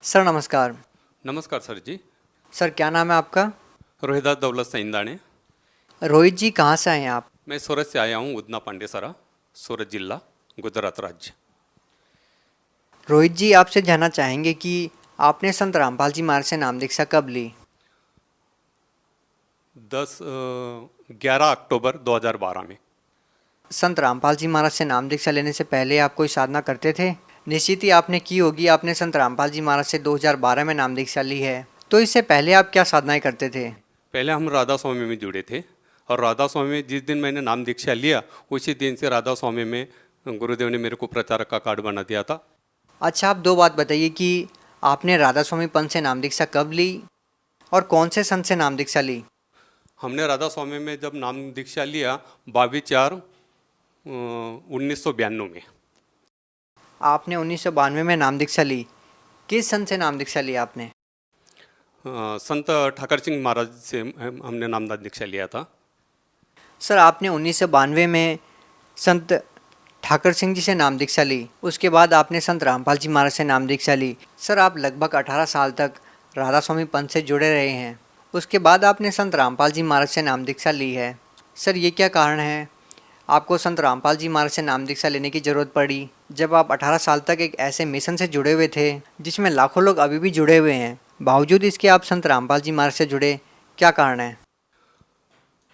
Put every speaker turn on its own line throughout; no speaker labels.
Sir नमस्कार।
नमस्कार sir जी।
Sir क्या नाम है आपका?
रोहिदास दौलत सईंदाणे।
रोहित जी कहाँ से आए हैं आप?
मैं सूरत से आया हूँ, उदना पांडेसरा, सूरत जिला, गुजरात राज्य।
रोहित जी आपसे जानना चाहेंगे कि आपने संत रामपाल जी महाराज से नाम दीक्षा कब ली?
11 अक्टूबर 2012 में।
संत रामपाल जी महाराज से नाम दीक्षा लेने से पहले आप कोई साधना करते थे? निश्चित ही आपने की होगी। आपने संत रामपाल जी महाराज से 2012 में नाम दीक्षा ली है, तो इससे पहले आप क्या साधनाएं करते थे?
पहले हम राधा स्वामी में जुड़े थे और राधा स्वामी में जिस दिन मैंने नाम दीक्षा लिया उसी दिन से राधा स्वामी में गुरुदेव ने मेरे को प्रचारक का कार्ड बना दिया था।
अच्छा, आप दो बात बताइए कि आपने राधा स्वामी पंथ से नाम दीक्षा कब ली और कौन से संत से नाम दीक्षा ली?
हमने राधा स्वामी में जब नाम दीक्षा लिया 22/4/1992 में।
आपने 1992 में नाम दीक्षा ली। किस संत से नाम दीक्षा ली आपने?
संत ठाकर सिंह महाराज से हमने नामदान दीक्षा लिया था।
सर आपने 1992 में संत ठाकर सिंह जी से नाम दीक्षा ली, उसके बाद आपने संत रामपाल जी महाराज से नाम दीक्षा ली। सर आप लगभग 18 साल तक राधा स्वामी पंथ से जुड़े रहे हैं, उसके बाद आपने संत रामपाल जी महाराज से नाम दीक्षा ली है। सर ये क्या कारण है आपको संत रामपाल जी महाराज से नाम दीक्षा लेने की ज़रूरत पड़ी, जब आप 18 साल तक एक ऐसे मिशन से जुड़े हुए थे जिसमें लाखों लोग अभी भी जुड़े हुए हैं, बावजूद इसके आप संत रामपाल जी महाराज से जुड़े, क्या कारण है?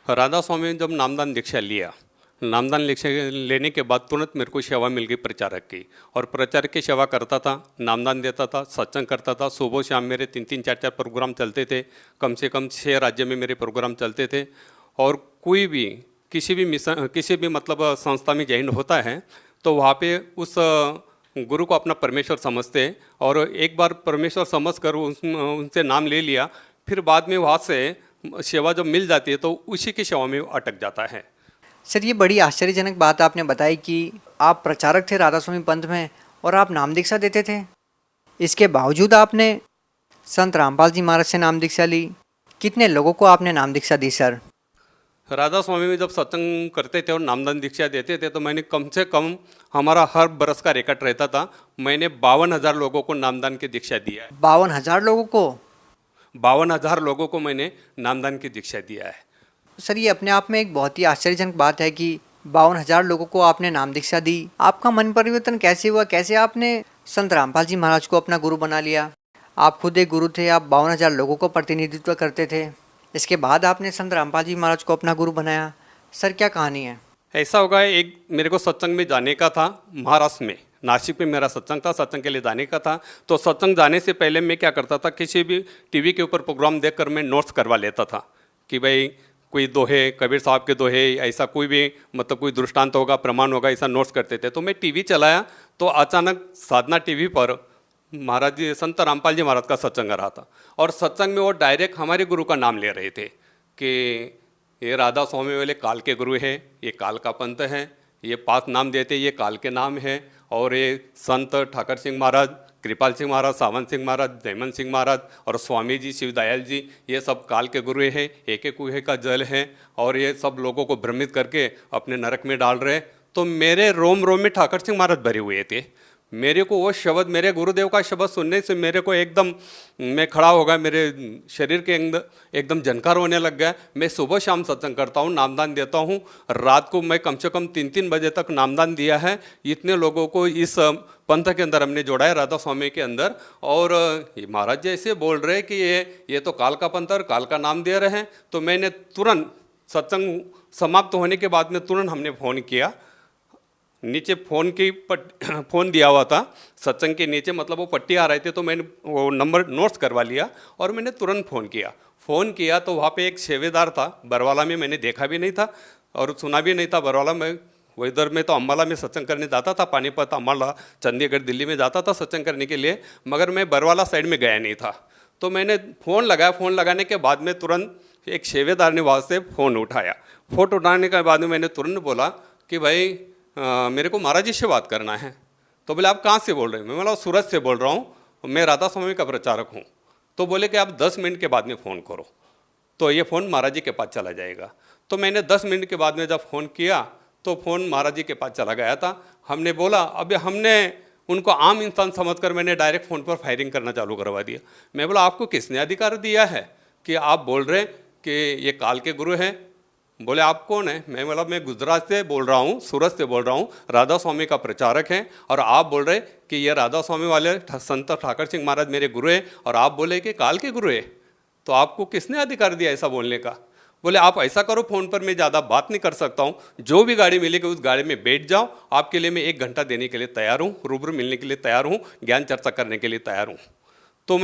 राधा स्वामी ने जब नामदान दीक्षा लिया, नामदान दीक्षा लेने के बाद तुरंत मेरे को सेवा मिल गई प्रचारक की, और प्रचारक की सेवा करता था, नामदान देता था, सत्संग करता था। सुबह शाम मेरे 3-3 4-4 प्रोग्राम चलते थे। कम से कम 6 राज्य में मेरे प्रोग्राम चलते थे। और कोई भी किसी भी मिशन, किसी भी मतलब संस्था में ज्वाइन होता है तो वहाँ पे उस गुरु को अपना परमेश्वर समझते हैं, और एक बार परमेश्वर समझ कर उनसे नाम ले लिया, फिर बाद में वहाँ से सेवा जब मिल जाती है तो उसी की सेवा में अटक जाता है।
सर ये बड़ी आश्चर्यजनक बात आपने बताई कि आप प्रचारक थे राधा स्वामी पंथ में और आप नाम दीक्षा देते थे, इसके बावजूद आपने संत रामपाल जी महाराज से नाम दीक्षा ली। कितने लोगों को आपने नाम दीक्षा दी सर?
राधा स्वामी में जब सत्संग करते थे और नामदान दीक्षा देते थे तो मैंने कम से कम, हमारा हर बरस का रिकॉर्ड रहता था, मैंने 52,000 लोगों को नामदान की दीक्षा दिया है।
52,000 लोगों को?
52,000 लोगों को मैंने नामदान की दीक्षा दिया है।
सर ये अपने आप में एक बहुत ही आश्चर्यजनक बात है कि 52,000 लोगों को आपने नाम दीक्षा दी। आपका मन परिवर्तन कैसे हुआ? कैसे आपने संत रामपाल जी महाराज को अपना गुरु बना लिया? आप खुद एक गुरु थे, आप 52,000 लोगों को प्रतिनिधित्व करते थे, इसके बाद आपने संत रामपाल जी महाराज को अपना गुरु बनाया। सर क्या कहानी है?
ऐसा होगा, एक मेरे को सत्संग में जाने का था, महाराष्ट्र में, नासिक में मेरा सत्संग था, सत्संग के लिए जाने का था। तो सत्संग जाने से पहले मैं क्या करता था, किसी भी टीवी के ऊपर प्रोग्राम देखकर मैं नोट्स करवा लेता था कि भाई कोई दोहे, कबीर साहब के दोहे, ऐसा कोई भी मतलब कोई दृष्टांत होगा, प्रमाण होगा, ऐसा नोट्स करते थे। तो मैं टीवी चलाया तो अचानक साधना टीवी पर महाराज जी, संत रामपाल जी महाराज का सत्संग आ रहा था, और सत्संग में वो डायरेक्ट हमारे गुरु का नाम ले रहे थे कि ये राधा स्वामी वाले काल के गुरु हैं, ये काल का पंथ है, ये 5 नाम देते, ये काल के नाम है, और ये संत ठाकर सिंह महाराज, कृपाल सिंह महाराज, सावन सिंह महाराज, जयमन सिंह महाराज और स्वामी जी, शिवदयाल जी, ये सब काल के गुरु हैं, एक एक कुएं का जल है, और ये सब लोगों को भ्रमित करके अपने नरक में डाल रहे। तो मेरे रोम रोम में ठाकर सिंह महाराज भरे हुए थे। मेरे को वो शब्द, मेरे गुरुदेव का शब्द सुनने से मेरे को एकदम, मैं खड़ा हो गया, मेरे शरीर के अंदर एकदम झनकार होने लग गया। मैं सुबह शाम सत्संग करता हूँ, नामदान देता हूँ, रात को मैं कम से कम 3-3 बजे तक नामदान दिया है। इतने लोगों को इस पंथ के अंदर हमने जोड़ा है, राधा स्वामी के अंदर। और ये महाराज जी ऐसे बोल रहे हैं कि ये तो काल का पंथ और काल का नाम दे रहे हैं। तो मैंने तुरंत सत्संग समाप्त होने के बाद में तुरंत हमने फ़ोन किया, नीचे फ़ोन दिया हुआ था सत्संग के नीचे, मतलब वो पट्टी आ रहे थे, तो मैंने वो नंबर नोट्स करवा लिया और मैंने तुरंत फ़ोन किया तो वहाँ पे एक सेवेदार था बरवाला में, मैंने देखा भी नहीं था और सुना भी नहीं था बरवाला में। वो इधर में तो अम्बाला में सत्संग करने जाता था, पानीपत, अम्बाला, चंडीगढ़, दिल्ली में जाता था सत्संग करने के लिए, मगर मैं बरवाला साइड में गया नहीं था। तो मैंने फ़ोन लगाया, फ़ोन लगाने के बाद में तुरंत एक सेवेदार ने वहाँ से फ़ोन उठाया। फ़ोन उठाने के बाद में मैंने तुरंत बोला कि भाई मेरे को महाराज जी से बात करना है। तो बोले आप कहाँ से बोल रहे हैं? मैं बोला सूरत से बोल रहा हूँ, मैं राधा स्वामी का प्रचारक हूँ। तो बोले कि आप 10 मिनट के बाद में फ़ोन करो तो ये फ़ोन महाराज जी के पास चला जाएगा। तो मैंने 10 मिनट के बाद में जब फ़ोन किया तो फ़ोन महाराज जी के पास चला गया था। हमने बोला, अब हमने उनको आम इंसान समझकर मैंने डायरेक्ट फ़ोन पर फायरिंग करना चालू करवा दिया। मैं बोला आपको किसने अधिकार दिया है कि आप बोल रहे कि ये काल के गुरु हैं? बोले आप कौन है? मैं बोला मैं गुजरात से बोल रहा हूँ, सूरत से बोल रहा हूँ, राधा स्वामी का प्रचारक है, और आप बोल रहे कि ये राधा स्वामी वाले संत ठाकर सिंह महाराज मेरे गुरु हैं, और आप बोले कि काल के गुरु है, तो आपको किसने अधिकार दिया ऐसा बोलने का? बोले आप ऐसा करो, फ़ोन पर मैं ज़्यादा बात नहीं कर सकता हूँ, जो भी गाड़ी मिलेगी उस गाड़ी में बैठ जाओ, आपके लिए मैं 1 घंटा देने के लिए तैयार हूँ, रूबरू मिलने के लिए तैयार हूँ, ज्ञान चर्चा करने के लिए तैयार हूँ। तो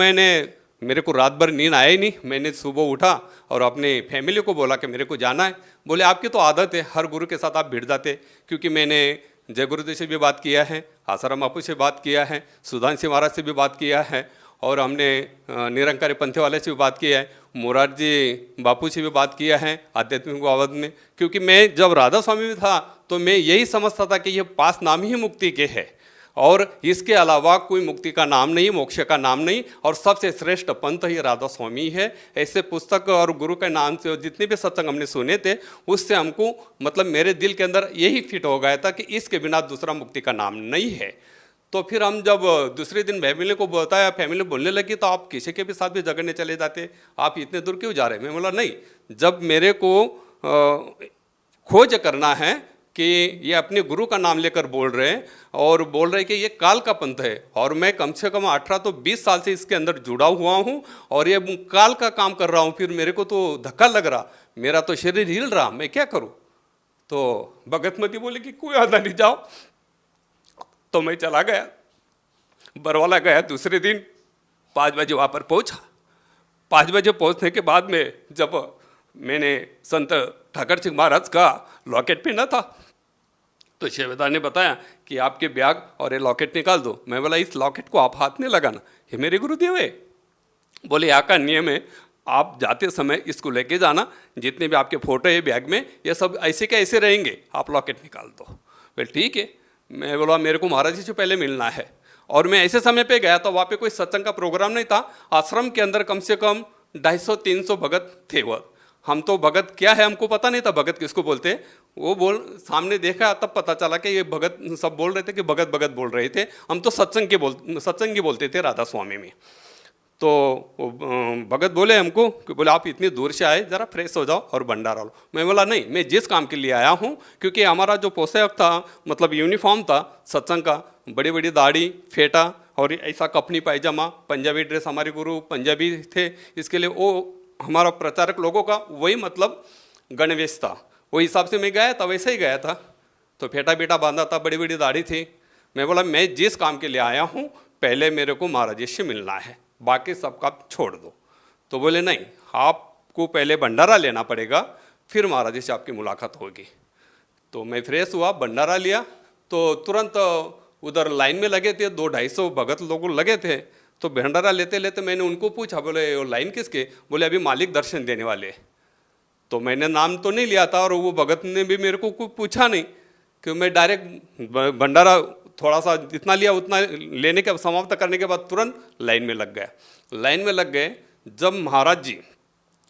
मेरे को रात भर नींद आया ही नहीं। मैंने सुबह उठा और अपने फैमिली को बोला कि मेरे को जाना है। बोले आपकी तो आदत है, हर गुरु के साथ आप भिड़ जाते, क्योंकि मैंने जय गुरुदेव से भी बात किया है, आसाराम बापू से बात किया है, सुधांशु महाराज से भी बात किया है, और हमने निरंकारी पंथे वाले से भी बात किया है, मोरारजी बापू से भी बात किया है आध्यात्मिक बाबत में। क्योंकि मैं जब राधा स्वामी में था तो मैं यही समझता था कि ये 5 नाम ही मुक्ति के है, और इसके अलावा कोई मुक्ति का नाम नहीं, मोक्ष का नाम नहीं, और सबसे श्रेष्ठ पंथ ही राधा स्वामी है। ऐसे पुस्तक और गुरु के नाम से जितने भी सत्संग हमने सुने थे, उससे हमको मतलब मेरे दिल के अंदर यही फिट हो गया था कि इसके बिना दूसरा मुक्ति का नाम नहीं है। तो फिर हम जब दूसरे दिन फैमिली को बताया, फैमिली बोलने लगी तो आप किसी के भी साथ भी झगड़ने चले जाते, आप इतने दूर क्यों जा रहे हैं? मैं बोला नहीं, जब मेरे को खोज करना है कि ये अपने गुरु का नाम लेकर बोल रहे हैं और बोल रहे हैं कि ये काल का पंथ है, और मैं कम से कम 18 तो 20 साल से इसके अंदर जुड़ा हुआ हूँ और ये काल का काम कर रहा हूँ, फिर मेरे को तो धक्का लग रहा, मेरा तो शरीर हिल रहा, मैं क्या करूँ? तो भगतमती बोले कि कोई आधा नहीं, जाओ। तो मैं चला गया, बरवाला गया। दूसरे दिन 5 बजे वहाँ पर पहुँचा। 5 बजे पहुँचने के बाद में जब मैंने संत ठाकर सिंह महाराज का लॉकेट पहना था, तो शेवेदार ने बताया कि आपके बैग और ये लॉकेट निकाल दो। मैं बोला इस लॉकेट को आप हाथ में लगाना, ये मेरे गुरुदेव है। बोले यहाँ का नियम है, आप जाते समय इसको लेके जाना, जितने भी आपके फोटो है बैग में, ये सब ऐसे के ऐसे रहेंगे, आप लॉकेट निकाल दो। बोले ठीक है। मैं बोला मेरे को महाराज जी से पहले मिलना है, और मैं ऐसे समय पे गया तो वहाँ पे कोई सत्संग का प्रोग्राम नहीं था। आश्रम के अंदर कम से कम 250-300 भगत थे। वो हम तो भगत क्या है हमको पता नहीं था, भगत किसको बोलते। वो सामने देखा तब पता चला कि ये भगत सब बोल रहे थे कि भगत भगत बोल रहे थे। हम तो सत्संगी बोलते थे राधा स्वामी में। तो भगत बोले हमको कि बोले आप इतनी दूर से आए, ज़रा फ्रेश हो जाओ और भंडारा लो। मैं बोला नहीं, मैं जिस काम के लिए आया हूँ, क्योंकि हमारा जो पोशाक था मतलब यूनिफॉर्म था सत्संग का, बड़ी बड़ी दाढ़ी, फेटा और ऐसा कपनी पायजामा, पंजाबी ड्रेस, हमारे गुरु पंजाबी थे, इसके लिए वो हमारा प्रचारक लोगों का वही मतलब गणवेश था। वही हिसाब से मैं गया था, वैसे ही गया था। तो फेटा बेटा बांधा था, बड़ी बड़ी दाढ़ी थी। मैं बोला मैं जिस काम के लिए आया हूँ, पहले मेरे को महाराज जी से मिलना है, बाकी सब काम छोड़ दो। तो बोले नहीं, आपको पहले भंडारा लेना पड़ेगा, फिर महाराज जी से आपकी मुलाकात होगी। तो मैं फ्रेश हुआ, भंडारा लिया, तो तुरंत उधर लाइन में लगे थे, 200-250 भगत लोग लगे थे। तो भंडारा लेते लेते मैंने उनको पूछा, बोले वो लाइन किसके? बोले अभी मालिक दर्शन देने वाले। तो मैंने नाम तो नहीं लिया था, और वो भगत ने भी मेरे को कुछ पूछा नहीं, कि मैं डायरेक्ट भंडारा थोड़ा सा जितना लिया उतना लेने के समाप्त करने के बाद तुरंत लाइन में लग गया। लाइन में लग गए। जब महाराज जी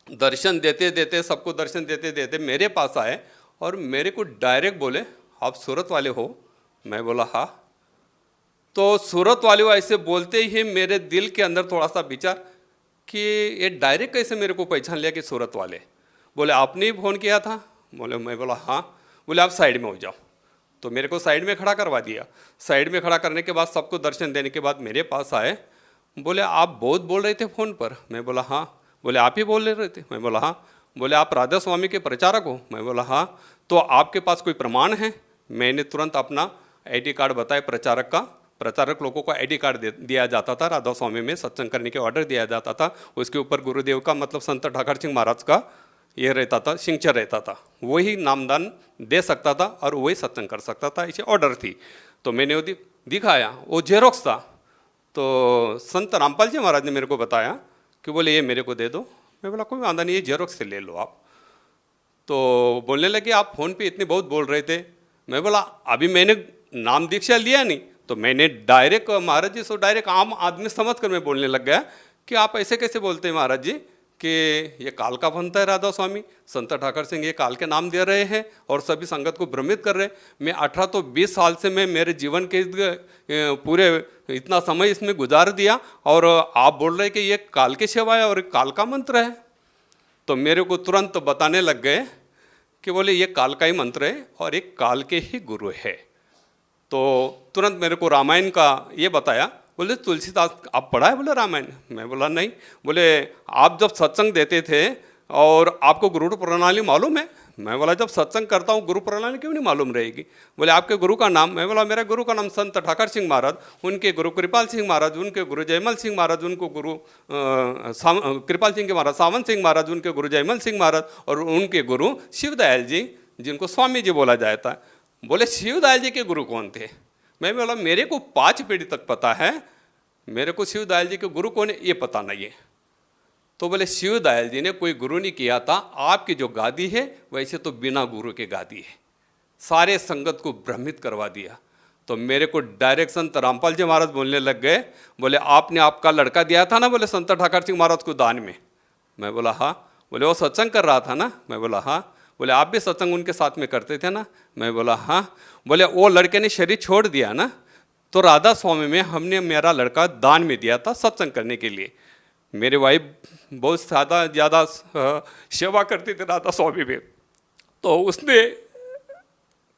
दर्शन देते देते, सबको दर्शन देते देते मेरे पास आए और मेरे को डायरेक्ट बोले आप सूरत वाले हो? मैं बोला हाँ। तो सूरत वाले हो ऐसे बोलते ही मेरे दिल के अंदर थोड़ा सा विचार कि ये डायरेक्ट कैसे मेरे को पहचान लिया कि सूरत वाले। बोले आपने ही फ़ोन किया था? बोले मैं बोला हाँ। बोले आप साइड में हो जाओ। तो मेरे को साइड में खड़ा करवा दिया। साइड में खड़ा करने के बाद सबको दर्शन देने के बाद मेरे पास आए। बोले आप बहुत बोल रहे थे फ़ोन पर? मैं बोला हाँ। बोले आप ही बोल रहे थे? मैं बोला हाँ। बोले आप राधा स्वामी के प्रचारक हो? मैं बोला हाँ। तो आपके पास कोई प्रमाण है? मैंने तुरंत अपना ID कार्ड बताया प्रचारक का। प्रचारक लोगों को ID कार्ड दिया जाता था, राधा स्वामी में सत्संग करने के ऑर्डर दिया जाता था। उसके ऊपर गुरुदेव का मतलब संत ठाकर सिंह महाराज का ये रहता था, सिग्नेचर रहता था। वही नामदान दे सकता था और वही सत्संग कर सकता था, ऐसे ऑर्डर थी। तो मैंने वो दिखाया, वो जेरोक्स था। तो संत रामपाल जी महाराज ने मेरे को बताया कि बोले ये मेरे को दे दो। मैं बोला कोई वादा नहीं, ये जेरोक्स से ले लो आप। तो बोलने लगे आप फ़ोन पे इतने बहुत बोल रहे थे। मैं बोला अभी मैंने नाम दीक्षा लिया नहीं, तो मैंने डायरेक्ट महाराज जी से डायरेक्ट आम आदमी समझ कर मैं बोलने लग गया कि आप ऐसे कैसे बोलते हैं महाराज जी कि ये काल का बनता है राधा स्वामी, संत ठाकर सिंह ये काल के नाम दे रहे हैं और सभी संगत को भ्रमित कर रहे हैं। मैं 18 तो 20 साल से मैं मेरे जीवन के पूरे इतना समय इसमें गुजार दिया और आप बोल रहे कि ये काल की सेवा है और काल का मंत्र है। तो मेरे को तुरंत बताने लग गए कि बोले ये काल का ही मंत्र है और एक काल के ही गुरु है। तो तुरंत मेरे को रामायण का ये बताया। बोले तुलसीदास आप पढ़ा है? बोले रामायण। मैं बोला नहीं। बोले आप जब सत्संग देते थे और आपको गुरु प्रणाली मालूम है? मैं बोला जब सत्संग करता हूँ गुरु प्रणाली क्यों नहीं मालूम रहेगी? बोले आपके गुरु का नाम? मैं बोला मेरा गुरु का नाम संत ठाकर सिंह महाराज, उनके गुरु कृपाल सिंह महाराज, उनके गुरु जयमल सिंह महाराज, उनको गुरु कृपाल सिंह के महाराज सावंत सिंह महाराज, उनके गुरु जयमल सिंह महाराज और उनके गुरु शिवदयाल जी, जिनको स्वामी जी बोला जाता है। बोले शिवदयाल जी के गुरु कौन थे? मैं बोला मेरे को 5 पीढ़ी तक पता है, मेरे को शिवदयाल जी के गुरु कौन है ये पता नहीं है। तो बोले शिवदयाल जी ने कोई गुरु नहीं किया था, आपकी जो गादी है वैसे तो बिना गुरु के गादी है। सारे संगत को भ्रमित करवा दिया। तो मेरे को डायरेक्ट संत रामपाल जी महाराज बोलने लग गए। बोले आपने आपका लड़का दिया था ना, बोले संत ठाकर सिंह महाराज को दान में। मैं बोला हाँ। बोले वो सत्संग कर रहा था ना? मैं बोला हाँ। बोले आप भी सत्संग उनके साथ में करते थे ना? मैं बोला हाँ। बोले वो लड़के ने शरीर छोड़ दिया ना, तो राधा स्वामी में हमने मेरा लड़का दान में दिया था सत्संग करने के लिए। मेरे वाइफ बहुत ज़्यादा सेवा करती थी राधा स्वामी में, तो उसने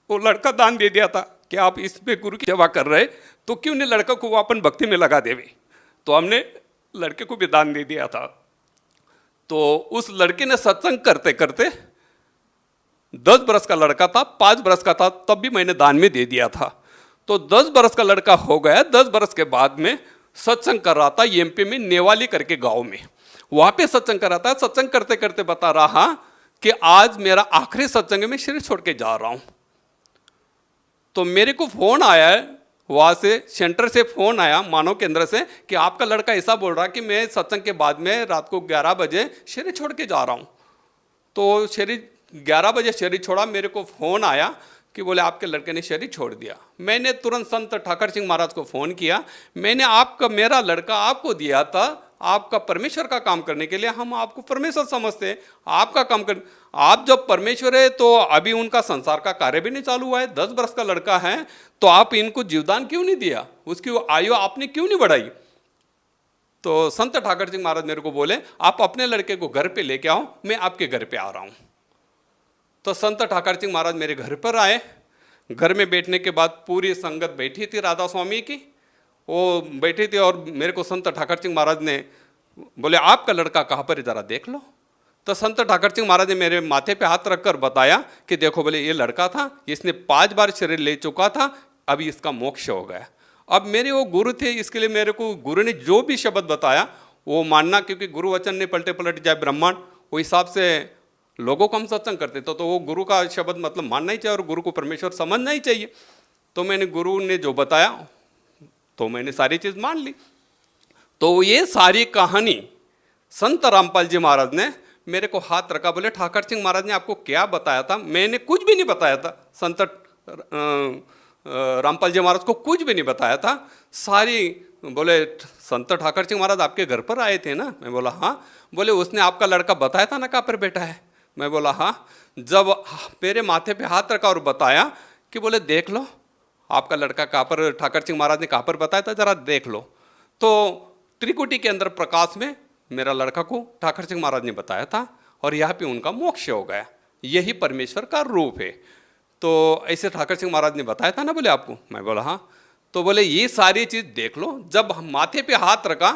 वो लड़का दान दे दिया था कि आप इसमें गुरु की सेवा कर रहे तो क्यों नहीं लड़का को वो अपन भक्ति में लगा देवे। तो हमने लड़के को भी दान दे दिया था। तो उस लड़के ने सत्संग करते करते 10 बरस का लड़का था, 5 बरस का था तब भी मैंने दान में दे दिया था। तो 10 बरस का लड़का हो गया। 10 बरस के बाद में सत्संग कर रहा था एमपी में, नेवाली करके गांव में, वहां पे सत्संग कर रहा था। सत्संग करते करते बता रहा कि आज मेरा आखिरी सत्संग में शरीर छोड़ के जा रहा हूं। तो मेरे को फोन आया है वहां से, सेंटर से फोन आया मानव केंद्र से कि आपका लड़का ऐसा बोल रहा कि मैं सत्संग के बाद में रात को 11 बजे शरीर छोड़ के जा रहा हूं। तो शरीर 11 बजे शरीर छोड़ा। मेरे को फोन आया कि बोले आपके लड़के ने शरीर छोड़ दिया। मैंने तुरंत संत ठाकर सिंह महाराज को फोन किया। मैंने मेरा लड़का आपको दिया था आपका परमेश्वर का काम करने के लिए, हम आपको परमेश्वर समझते हैं, आपका काम कर, आप जब परमेश्वर है तो अभी उनका संसार का कार्य भी नहीं चालू हुआ है, 10 वर्ष का लड़का है, तो आप इनको जीवदान क्यों नहीं दिया, उसकी आयु आपने क्यों नहीं बढ़ाई। तो संत ठाकर सिंह महाराज मेरे को बोले आप अपने लड़के को घर पे लेके आओ, मैं आपके घर पे आ रहा हूं। तो संत ठाकर सिंह महाराज मेरे घर पर आए। घर में बैठने के बाद पूरी संगत बैठी थी राधा स्वामी की, वो बैठी थी और मेरे को संत ठाकर सिंह महाराज ने बोले आपका लड़का कहाँ पर है जरा देख लो। तो संत ठाकर सिंह महाराज ने मेरे माथे पे हाथ रखकर बताया कि देखो बोले ये लड़का था, इसने 5 बार शरीर ले चुका था, अभी इसका मोक्ष हो गया। अब मेरे वो गुरु थे, इसके लिए मेरे को गुरु ने जो भी शब्द बताया वो मानना, क्योंकि गुरु वचन ने पलटे पलट जाए ब्रह्मांड, वो हिसाब से लोगों को हम सत्संग करते तो वो गुरु का शब्द मतलब मानना ही चाहिए और गुरु को परमेश्वर समझना ही चाहिए। तो मैंने गुरु ने जो बताया तो मैंने सारी चीज़ मान ली। तो ये सारी कहानी संत रामपाल जी महाराज ने मेरे को हाथ रखा, बोले ठाकर सिंह महाराज ने आपको क्या बताया था। मैंने कुछ भी नहीं बताया था, संत रामपाल जी महाराज को कुछ भी नहीं बताया था। सारी बोले संत ठाकर सिंह महाराज आपके घर पर आए थे ना? मैं बोला हाँ। बोले उसने आपका लड़का बताया था ना कहाँ पर बैठा है? मैं बोला हाँ। जब मेरे माथे पे हाथ रखा और बताया कि बोले देख लो आपका लड़का कहाँ पर, ठाकर सिंह महाराज ने कहाँ पर बताया था जरा देख लो। तो त्रिकुटी के अंदर प्रकाश में मेरा लड़का को ठाकर सिंह महाराज ने बताया था और यहाँ पे उनका मोक्ष हो गया। यही परमेश्वर का रूप है। तो ऐसे ठाकर सिंह महाराज ने बताया था ना बोले आपको? मैं बोला हाँ। तो बोले ये सारी चीज़ देख लो। जब माथे पे हाथ रखा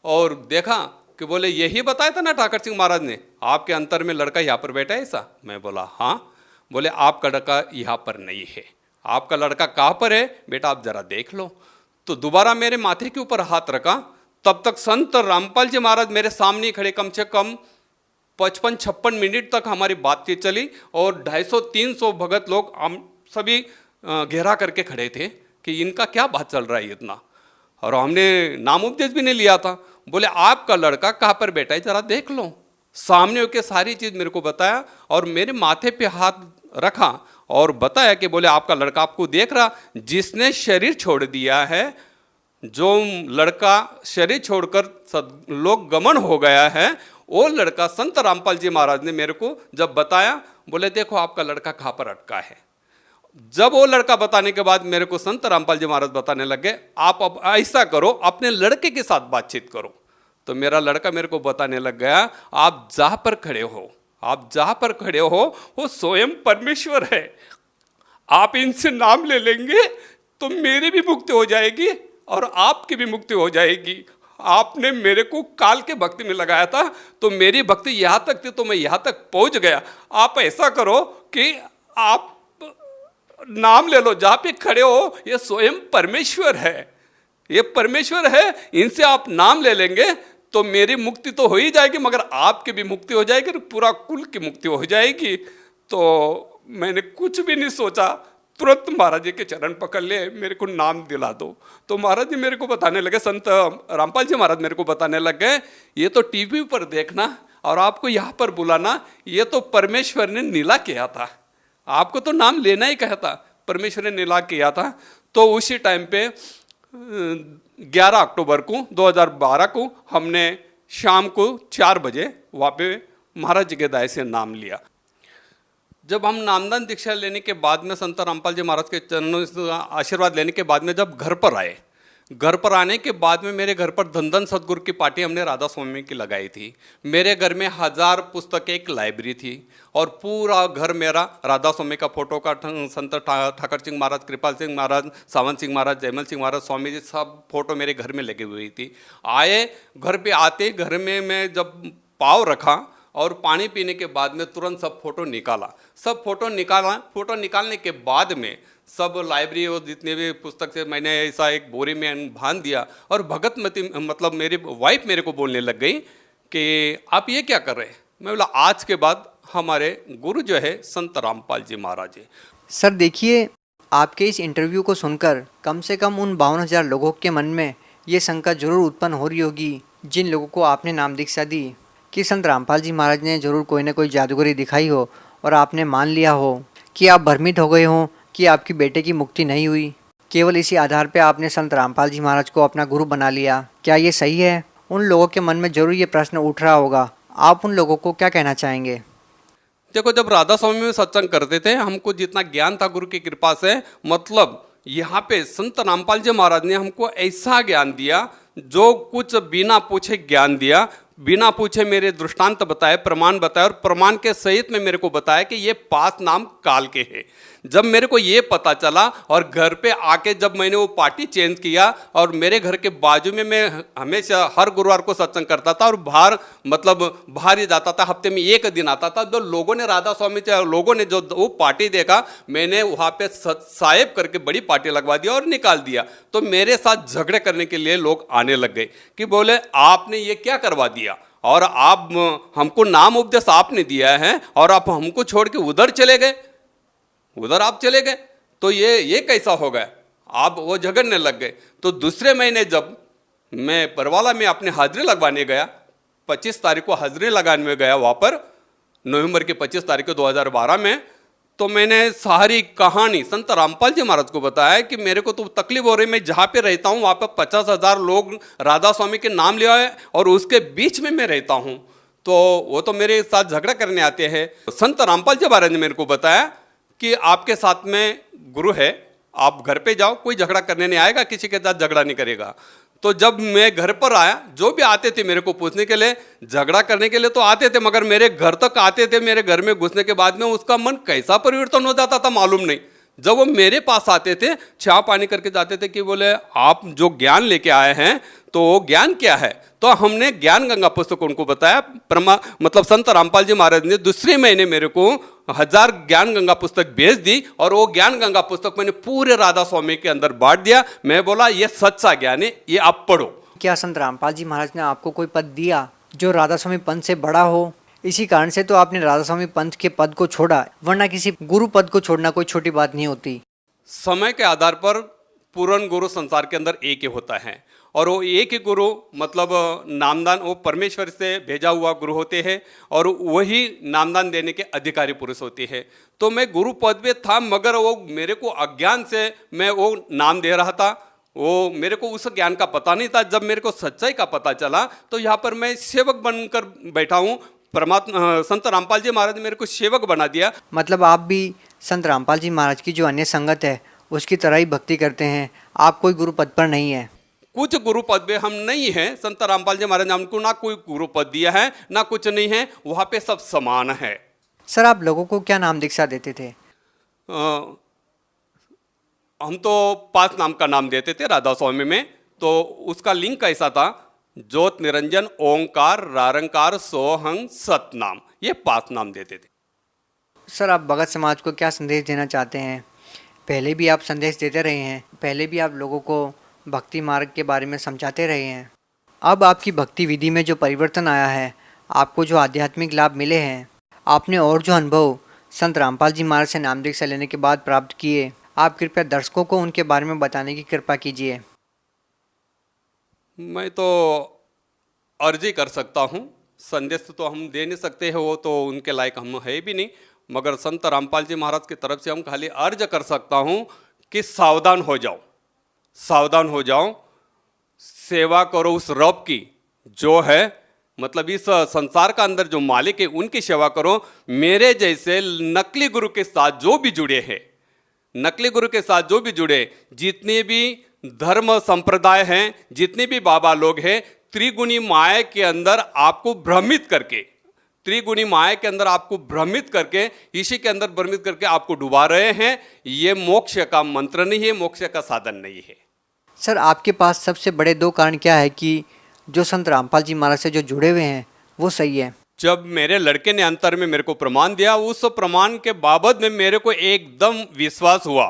और देखा कि बोले यही बताया था ना ठाकर सिंह महाराज ने, आपके अंतर में लड़का यहाँ पर बैठा है ऐसा? मैं बोला हाँ। बोले आपका लड़का यहाँ पर नहीं है, आपका लड़का कहाँ पर है बेटा आप जरा देख लो। तो दोबारा मेरे माथे के ऊपर हाथ रखा। तब तक संत रामपाल जी महाराज मेरे सामने खड़े, कम से कम 55-56 मिनट तक हमारी बातचीत चली और 250-300 भगत लोग हम सभी घेरा करके खड़े थे कि इनका क्या बात चल रहा है इतना। और हमने नाम उपदेश भी नहीं लिया था। बोले आपका लड़का कहाँ पर बैठा है जरा देख लो। सामने होकर सारी चीज़ मेरे को बताया और मेरे माथे पे हाथ रखा और बताया कि बोले आपका लड़का आपको देख रहा, जिसने शरीर छोड़ दिया है, जो लड़का शरीर छोड़कर लोक गमन हो गया है, वो लड़का संत रामपाल जी महाराज ने मेरे को जब बताया, बोले देखो आपका लड़का कहाँ पर अटका है। जब वो लड़का बताने के बाद मेरे को संत रामपाल जी महाराज बताने लगे, आप अब ऐसा करो, अपने लड़के के साथ बातचीत करो। तो मेरा लड़का मेरे को बताने लग गया, आप जहाँ पर खड़े हो, आप जहाँ पर खड़े हो वो स्वयं परमेश्वर है, आप इनसे नाम ले लेंगे तो मेरी भी मुक्ति हो जाएगी और आपकी भी मुक्ति हो जाएगी। आपने मेरे को काल के भक्ति में लगाया था तो मेरी भक्ति यहाँ तक थी तो मैं यहाँ तक पहुँच गया। आप ऐसा करो कि आप नाम ले लो, जहाँ पे खड़े हो ये स्वयं परमेश्वर है, ये परमेश्वर है, इनसे आप नाम ले लेंगे तो मेरी मुक्ति तो हो ही जाएगी मगर आपकी भी मुक्ति हो जाएगी और पूरा कुल की मुक्ति हो जाएगी। तो मैंने कुछ भी नहीं सोचा, तुरंत महाराज जी के चरण पकड़ लिए, मेरे को नाम दिला दो। तो महाराज जी मेरे को बताने लगे, संत रामपाल जी महाराज मेरे को बताने लग गए, ये तो टीवी पर देखना और आपको यहाँ पर बुलाना, ये तो परमेश्वर ने नीला किया था, आपको तो नाम लेना ही कहा था, परमेश्वर ने नीला किया था। तो उसी टाइम पे 11 अक्टूबर को 2012 को हमने शाम को 4 बजे वहाँ पे महाराज जी के दाय से नाम लिया। जब हम नामदान दीक्षा लेने के बाद में संत रामपाल जी महाराज के चरणों से आशीर्वाद लेने के बाद में जब घर पर आए, घर पर आने के बाद में मेरे घर पर धन धन सतगुरु की पार्टी हमने राधा स्वामी की लगाई थी। मेरे घर में 1000 पुस्तकें, एक लाइब्रेरी थी और पूरा घर मेरा राधा स्वामी का फोटो का, संत ठाकर सिंह महाराज, कृपाल सिंह महाराज, सावन सिंह महाराज, जयमल सिंह महाराज, स्वामी जी, सब फोटो मेरे घर में लगी हुई थी। आए घर पे आते घर में मैं जब पाँव रखा और पानी पीने के बाद में तुरंत सब फोटो निकाला, सब फोटो निकाला। फोटो निकालने के बाद में सब लाइब्रेरी और जितने भी पुस्तक से मैंने ऐसा एक बोरी में बांध दिया और भगतमती मतलब मेरी वाइफ मेरे को बोलने लग गई कि आप ये क्या कर रहे हैं। मैं बोला आज के बाद हमारे गुरु जो है संत रामपाल जी महाराज है।
सर देखिए, आपके इस इंटरव्यू को सुनकर कम से कम उन 52,000 लोगों के मन में ये शंका जरूर उत्पन्न हो रही होगी, जिन लोगों को आपने नाम दीक्षा दी, कि संत रामपाल जी महाराज ने जरूर कोई ना कोई जादूगरी दिखाई हो और आपने मान लिया हो, कि आप भ्रमित हो गए हों कि आपकी बेटे की मुक्ति नहीं हुई। केवल इसी आधार पे आपने संत रामपाल जी महाराज को अपना गुरु बना लिया। क्या ये सही है? उन लोगों के मन में जरूर ये प्रश्न उठ रहा होगा, आप उन लोगों को क्या कहना चाहेंगे?
देखो, जब राधा स्वामी में सत्संग करते थे, हमको जितना ज्ञान था गुरु की कृपा से, मतलब यहाँ पे संत रामपाल जी महाराज ने हमको ऐसा ज्ञान दिया, जो कुछ बिना पूछे ज्ञान दिया, बिना पूछे मेरे दृष्टांत बताए, प्रमाण बताए और प्रमाण के सहित में मेरे को बताया कि ये 5 नाम काल के हैं। जब मेरे को ये पता चला और घर पे आके जब मैंने वो पार्टी चेंज किया और मेरे घर के बाजू में मैं हमेशा हर गुरुवार को सत्संग करता था और बाहर ही जाता था, हफ्ते में 1 दिन आता था। जो लोगों ने राधा स्वामी लोगों ने जो वो पार्टी देखा, मैंने वहाँ पे साहेब करके बड़ी पार्टी लगवा दिया और निकाल दिया। तो मेरे साथ झगड़े करने के लिए लोग आने लग गए कि बोले आपने ये क्या करवा दिया और आप हमको नाम उपदेश आपने दिया है और आप हमको छोड़ के उधर चले गए, उधर आप चले गए, तो ये कैसा हो गया। आप वो झगड़ने लग गए। तो दूसरे महीने जब मैं परवाला में अपने हाजिरी लगवाने गया, 25 तारीख को हाजिरी लगाने में गया वहाँ पर, नवंबर की 25 तारीख को 2012 में, तो मैंने सारी कहानी संत रामपाल जी महाराज को बताया कि मेरे को तो तकलीफ हो रही, मैं जहाँ पे रहता हूँ वहाँ पर 50,000 लोग राधा स्वामी के नाम लिया है और उसके बीच में मैं रहता हूँ, तो वो तो मेरे साथ झगड़ा करने आते हैं। संत रामपाल जी महाराज ने मेरे को बताया कि आपके साथ में गुरु है, आप घर पे जाओ, कोई झगड़ा करने नहीं आएगा, किसी के साथ झगड़ा नहीं करेगा। तो जब मैं घर पर आया, जो भी आते थे मेरे को पूछने के लिए, झगड़ा करने के लिए तो आते थे, मगर मेरे घर तक आते थे, मेरे घर में घुसने के बाद में उसका मन कैसा परिवर्तन हो जाता था मालूम नहीं। जब वो मेरे पास आते थे, चाय पानी करके जाते थे कि बोले आप जो ज्ञान लेके आए हैं तो वो ज्ञान क्या है। तो हमने ज्ञान गंगा पुस्तक उनको बताया, मतलब संत रामपाल जी महाराज ने दूसरे महीने मेरे को 1000 ज्ञान गंगा पुस्तक भेज दी और वो ज्ञान गंगा पुस्तक मैंने पूरे राधा स्वामी के अंदर बांट दिया। मैं बोला ये सच्चा ज्ञान है, ये आप पढ़ो।
क्या संत रामपाल जी महाराज ने आपको कोई पद दिया जो राधा स्वामी पंथ से बड़ा हो? इसी कारण से तो आपने राधा स्वामी पंथ के पद को छोड़ा, वरना किसी गुरु पद को छोड़ना कोई छोटी बात नहीं होती।
समय के आधार पर पूर्ण गुरु संसार के अंदर एक ही होता है और वो एक ही गुरु मतलब नामदान वो परमेश्वर से भेजा हुआ गुरु होते हैं और वही नामदान देने के अधिकारी पुरुष होते हैं। तो मैं गुरु पद पे था, मगर वो मेरे को अज्ञान से मैं वो नाम दे रहा था, वो मेरे को उस ज्ञान का पता नहीं था। जब मेरे को सच्चाई का पता चला तो यहाँ पर मैं सेवक बनकर बैठा हूँ। परमात्मा संत रामपाल जी महाराज ने मेरे को सेवक बना दिया।
मतलब आप भी संत रामपाल जी महाराज की जो अन्य संगत है उसकी तरह ही भक्ति करते हैं, आप कोई गुरु पद पर नहीं है।
कुछ गुरु पद पे हम नहीं हैं। संत रामपाल जी महाराज ने हमको ना कोई गुरु पद दिया है ना कुछ नहीं है, वहाँ पे सब समान है।
सर आप लोगों को क्या नाम दीक्षा देते थे?
हम तो 5 नाम का नाम देते थे राधा स्वामी में। तो उसका लिंक ऐसा था, ज्योत निरंजन ओंकार रारंकार सोहंग सतनाम, ये 5 नाम देते थे।
सर आप भगत समाज को क्या संदेश देना चाहते हैं? पहले भी आप संदेश देते रहे हैं, पहले भी आप लोगों को भक्ति मार्ग के बारे में समझाते रहे हैं। अब आपकी भक्ति विधि में जो परिवर्तन आया है, आपको जो आध्यात्मिक लाभ मिले हैं, आपने और जो अनुभव संत रामपाल जी महाराज से नाम दीक्षा लेने के बाद प्राप्त किए, आप कृपया दर्शकों को उनके बारे में बताने की कृपा कीजिए।
मैं तो अर्जी कर सकता हूँ, संदेश तो हम दे नहीं सकते हैं, वो तो उनके लायक हम है भी नहीं। मगर संत रामपाल जी महाराज की तरफ से हम खाली अर्ज कर सकता हूँ कि सावधान हो जाओ, सावधान हो जाओ, सेवा करो उस रब की जो है, मतलब इस संसार का अंदर जो मालिक है उनकी सेवा करो। मेरे जैसे नकली गुरु के साथ जो भी जुड़े हैं, नकली गुरु के साथ जो भी जुड़े, जितने भी धर्म संप्रदाय हैं, जितने भी बाबा लोग हैं, त्रिगुणी माया के अंदर आपको भ्रमित करके, त्रिगुणी माया के अंदर आपको भ्रमित करके, इसी के अंदर भ्रमित करके आपको डुबा रहे हैं। ये मोक्ष का मंत्र नहीं है, मोक्ष का साधन नहीं है।
सर आपके पास सबसे बड़े 2 कारण क्या है कि जो संत रामपाल जी महाराज से जो जुड़े हुए हैं वो सही है?
जब मेरे लड़के ने अंतर में मेरे को प्रमाण दिया, उस प्रमाण के बाबत में मेरे को एकदम विश्वास हुआ।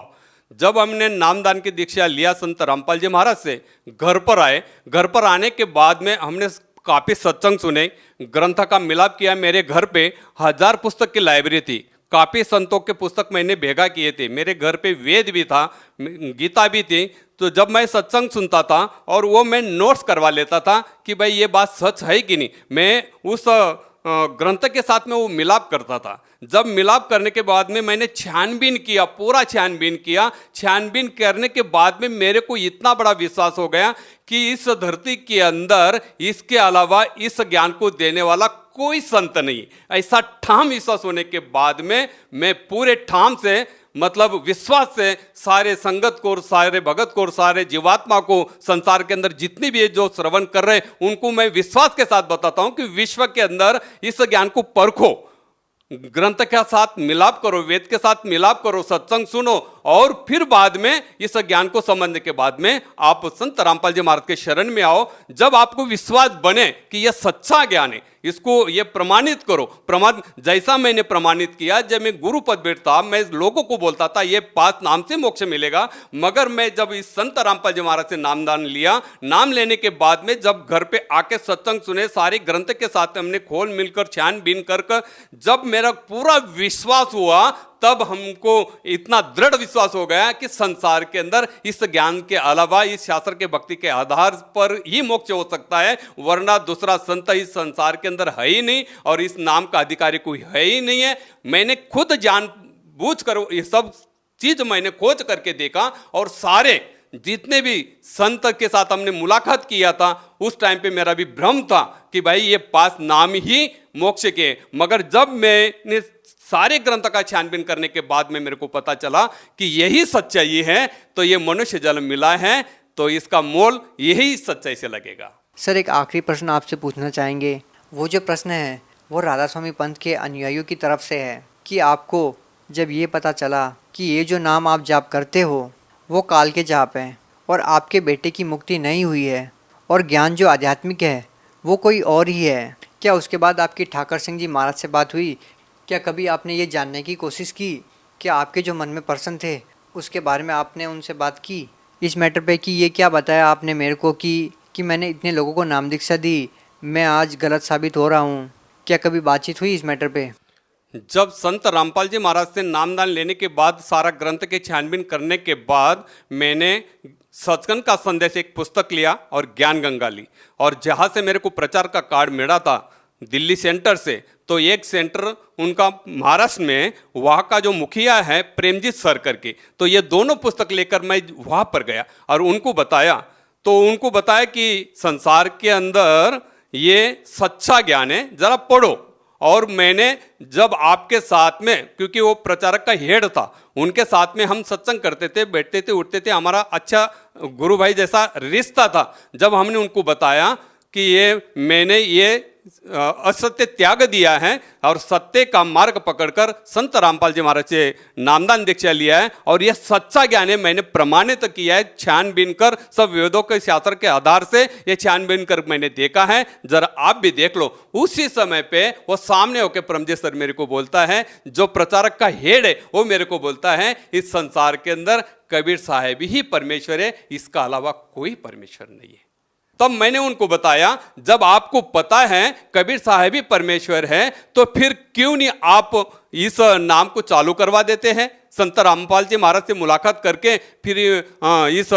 जब हमने नामदान की दीक्षा लिया संत रामपाल जी महाराज से, घर पर आए, घर पर आने के बाद में हमने काफ़ी सत्संग सुने, ग्रंथ का मिलाप किया। मेरे घर पे 1000 पुस्तक की लाइब्रेरी थी, काफ़ी संतों के पुस्तक मैंने भेगा किए थे। मेरे घर पे वेद भी था, गीता भी थी। तो जब मैं सत्संग सुनता था और वो मैं नोट्स करवा लेता था कि भाई ये बात सच है कि नहीं, मैं उस ग्रंथ के साथ में वो मिलाप करता था। जब मिलाप करने के बाद में मैंने छानबीन किया, पूरा छानबीन किया। छानबीन करने के बाद में मेरे को इतना बड़ा विश्वास हो गया कि इस धरती के अंदर इसके अलावा इस ज्ञान को देने वाला कोई संत नहीं। ऐसा ठाम विश्वास होने के बाद में मैं पूरे ठाम से, मतलब विश्वास से, सारे संगत को, सारे भगत को, सारे जीवात्मा को, संसार के अंदर जितनी भी जो श्रवण कर रहे हैं उनको मैं विश्वास के साथ बताता हूं कि विश्व के अंदर इस ज्ञान को परखो, ग्रंथ के साथ मिलाप करो, वेद के साथ मिलाप करो, सत्संग सुनो, और फिर बाद में इस ज्ञान को समझने के बाद में आप संत रामपाल जी महाराज के शरण में आओ। जब आपको विश्वास बने कि यह सच्चा ज्ञान है, इसको ये प्रमाणित करो। प्रमाण जैसा मैंने प्रमाणित किया, जब मैं गुरु पद बैठता, मैं लोगों को बोलता था ये 5 नाम से मोक्ष मिलेगा। मगर मैं जब इस संत रामपाल जी महाराज से नामदान लिया, नाम लेने के बाद में जब घर पे आके सत्संग सुने, सारे ग्रंथ के साथ हमने खोल मिलकर छानबीन कर, जब मेरा पूरा विश्वास हुआ, तब हमको इतना दृढ़ विश्वास हो गया कि संसार के अंदर इस ज्ञान के अलावा, इस शास्त्र के भक्ति के आधार पर ही मोक्ष हो सकता है, वरना दूसरा संत इस संसार के अंदर है ही नहीं और इस नाम का अधिकारी कोई है ही नहीं है। मैंने खुद जान बूझ कर ये सब चीज मैंने खोज करके देखा, और सारे जितने भी संत के साथ हमने मुलाकात किया था, उस टाइम पे मेरा भी भ्रम था कि भाई ये 5 नाम ही मोक्ष के। मगर जब मैंने सारे ग्रंथ का छानबीन करने के बाद में मेरे को पता चला कि यही सच्चाई है, तो ये मनुष्य जन्म मिला है, तो इसका मोल यही सच्चाई से लगेगा।
सर एक आखिरी प्रश्न आपसे पूछना चाहेंगे। वो जो प्रश्न है वो राधा स्वामी पंथ के अनुयायियों की तरफ से है कि आपको जब ये पता चला कि ये जो नाम आप जाप करते हो वो काल के जाप हैं और आपके बेटे की मुक्ति नहीं हुई है और ज्ञान जो आध्यात्मिक है वो कोई और ही है, क्या उसके बाद आपकी ठाकर सिंह जी महाराज से बात हुई? क्या कभी आपने ये जानने की कोशिश की कि आपके जो मन में प्रश्न थे उसके बारे में आपने उनसे बात की इस मैटर पे कि ये क्या बताया आपने मेरे को कि मैंने इतने लोगों को नाम दीक्षा दी, मैं आज गलत साबित हो रहा हूँ? क्या कभी बातचीत हुई इस मैटर पे?
जब संत रामपाल जी महाराज से नामदान लेने के बाद, सारा ग्रंथ के छानबीन करने के बाद, मैंने सचखंड का संदेश एक पुस्तक लिया और ज्ञान गंगा ली, और जहाँ से मेरे को प्रचार का कार्ड मिला था, दिल्ली सेंटर से, तो एक सेंटर उनका महाराष्ट्र में, वहाँ का जो मुखिया है प्रेमजीत सर करके, तो ये दोनों पुस्तक लेकर मैं वहाँ पर गया और उनको बताया। तो उनको बताया कि संसार के अंदर ये सच्चा ज्ञान है, जरा पढ़ो। और मैंने जब आपके साथ में, क्योंकि वो प्रचारक का हेड था, उनके साथ में हम सत्संग करते थे, बैठते थे, उठते थे, हमारा अच्छा गुरु भाई जैसा रिश्ता था। जब हमने उनको बताया कि ये मैंने ये असत्य त्याग दिया है और सत्य का मार्ग पकड़कर संत रामपाल जी महाराज से नामदान दीक्षा लिया है और यह सच्चा ज्ञान है, मैंने प्रमाणित किया है छानबीन कर, सब वेदों के शास्त्र के आधार से ये छानबीन कर मैंने देखा है, जरा आप भी देख लो। उसी समय पे वो सामने होकर परमजीत सर मेरे को बोलता है, जो प्रचारक का हेड है वो मेरे को बोलता है, इस संसार के अंदर कबीर साहब ही परमेश्वर है, इसका अलावा कोई परमेश्वर नहीं है। तब मैंने उनको बताया, जब आपको पता है कबीर साहब ही परमेश्वर है, तो फिर क्यों नहीं आप इस नाम को चालू करवा देते हैं? संत रामपाल जी महाराज से मुलाकात करके फिर इस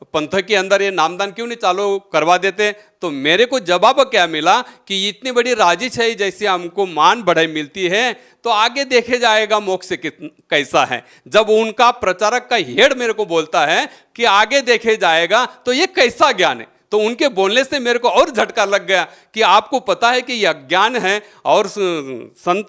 पंथ के अंदर ये नामदान क्यों नहीं चालू करवा देते? तो मेरे को जवाब क्या मिला कि इतनी बड़ी राजिश है, जैसे हमको मान बढ़ाई मिलती है, तो आगे देखे जाएगा मोक्ष कैसा है। जब उनका प्रचारक का हेड मेरे को बोलता है कि आगे देखे जाएगा, तो ये कैसा ज्ञान है? तो उनके बोलने से मेरे को और झटका लग गया कि आपको पता है कि यह ज्ञान है और संत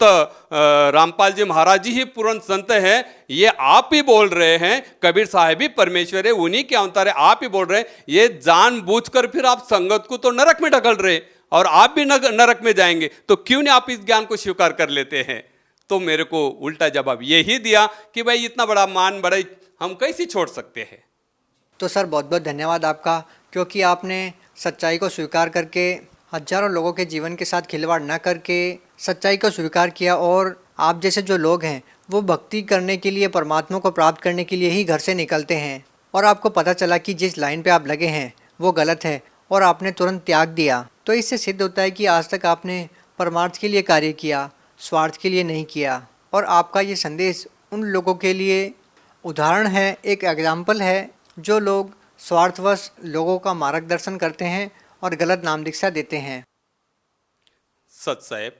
रामपाल जी महाराज जी ही पूर्ण संत है, ये आप ही बोल रहे हैं कबीर साहब ही परमेश्वर है, उन्हीं के अवतार है, आप ही बोल रहे हैं। ये जानबूझकर फिर आप संगत को तो नरक में ढकल रहे और आप भी नरक में जाएंगे, तो क्यों नहीं आप इस ज्ञान को स्वीकार कर लेते हैं? तो मेरे को उल्टा जवाब यही दिया कि भाई इतना बड़ा मान बड़ाई हम कैसे छोड़ सकते हैं।
तो सर बहुत बहुत धन्यवाद आपका, क्योंकि आपने सच्चाई को स्वीकार करके हजारों लोगों के जीवन के साथ खिलवाड़ न करके सच्चाई को स्वीकार किया। और आप जैसे जो लोग हैं वो भक्ति करने के लिए, परमात्मा को प्राप्त करने के लिए ही घर से निकलते हैं, और आपको पता चला कि जिस लाइन पे आप लगे हैं वो गलत है और आपने तुरंत त्याग दिया। तो इससे सिद्ध होता है कि आज तक आपने परमार्थ के लिए कार्य किया, स्वार्थ के लिए नहीं किया। और आपका ये संदेश उन लोगों के लिए उदाहरण है, एक एग्जाम्पल है, जो लोग स्वार्थवश लोगों का मार्गदर्शन करते हैं और गलत नाम दीक्षा देते हैं।
सच साहेब,